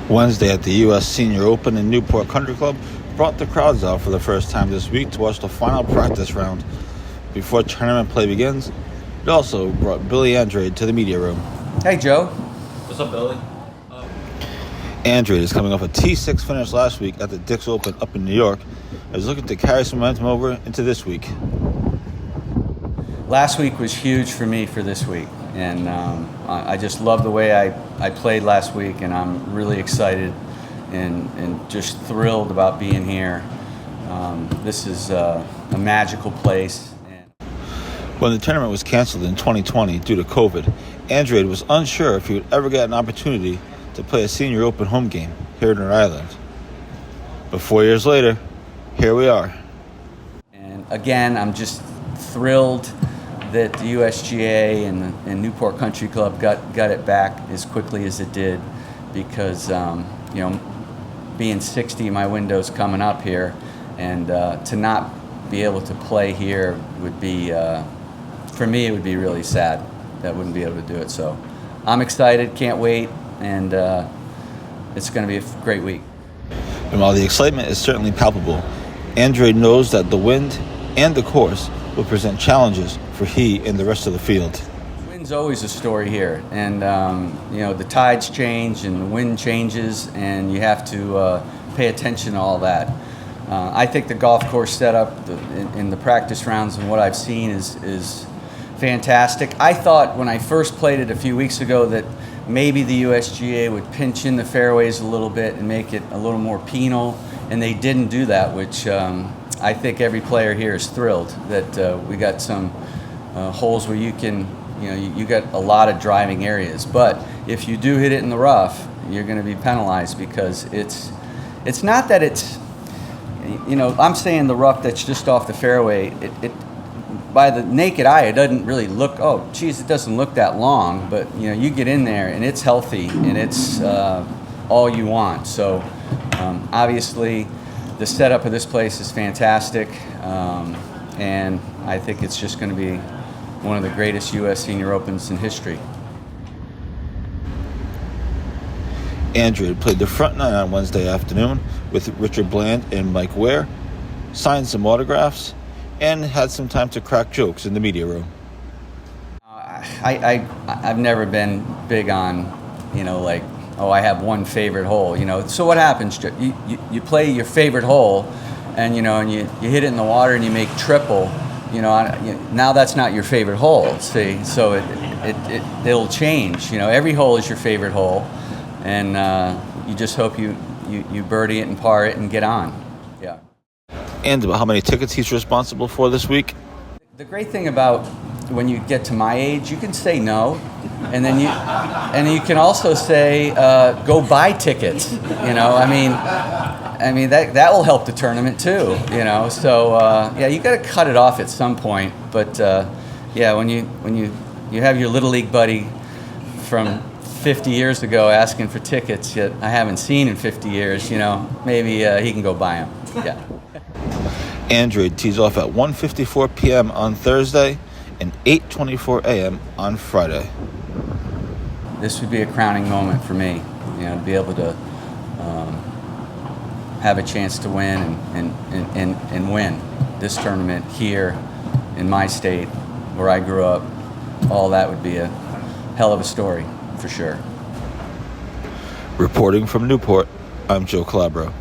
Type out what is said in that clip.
Wednesday at the U.S. Senior Open in Newport Country Club brought the crowds out for the first time this week to watch the final practice round. Before tournament play begins, it also brought Billy Andrade to the media room. Hey, Joe. What's up, Billy? Andrade is coming off a T6 finish last week at the Dick's Open up in New York and is looking to carry some momentum over into this week. Last week was huge for me for this week, and I just love the way I played last week, and I'm really excited and just thrilled about being here. This is a magical place. When the tournament was canceled in 2020 due to COVID, Andrade was unsure if he would ever get an opportunity to play a Senior Open home game here in Rhode Island. But 4 years later, here we are. And again, I'm just thrilled that the USGA and Newport Country Club got it back as quickly as it did, because being 60, my window's coming up here, and to not be able to play here would be, for me, it would be really sad that I wouldn't be able to do it. So I'm excited, can't wait, and it's going to be a great week. And while the excitement is certainly palpable, Andrade knows that the wind and the course will present challenges for he and the rest of the field. Wind's always a story here, and the tides change and the wind changes, and you have to pay attention to all that. I think the golf course setup in the practice rounds and what I've seen is fantastic. I thought when I first played it a few weeks ago that maybe the USGA would pinch in the fairways a little bit and make it a little more penal, and they didn't do that, which I think every player here is thrilled that we got some holes where you can, you got a lot of driving areas. But if you do hit it in the rough, you're going to be penalized, because it's not that it's, I'm saying the rough that's just off the fairway. It by the naked eye, it doesn't really look, oh, geez, it doesn't look that long. But you get in there and it's healthy and it's all you want. So obviously, the setup of this place is fantastic, and I think it's just going to be one of the greatest U.S. Senior Opens in history. Andrade played the front nine on Wednesday afternoon with Richard Bland and Mike Ware, signed some autographs, and had some time to crack jokes in the media room. I've never been big on, I have one favorite hole. So what happens? You play your favorite hole, and you hit it in the water and you make triple. Now that's not your favorite hole. See, so it'll change. Every hole is your favorite hole, and you just hope you birdie it and par it and get on. Yeah. And about how many tickets he's responsible for this week. The great thing about when you get to my age, you can say no, and then you can also say go buy tickets. I mean that will help the tournament too. So you got to cut it off at some point. But when you have your little league buddy from 50 years ago asking for tickets that I haven't seen in 50 years, maybe he can go buy them. Yeah. Andrade tees off at 1:54 p.m. on Thursday and 8:24 a.m. on Friday. This would be a crowning moment for me, to be able to have a chance to win and win this tournament here in my state where I grew up. All that would be a hell of a story, for sure. Reporting from Newport, I'm Joe Calabro.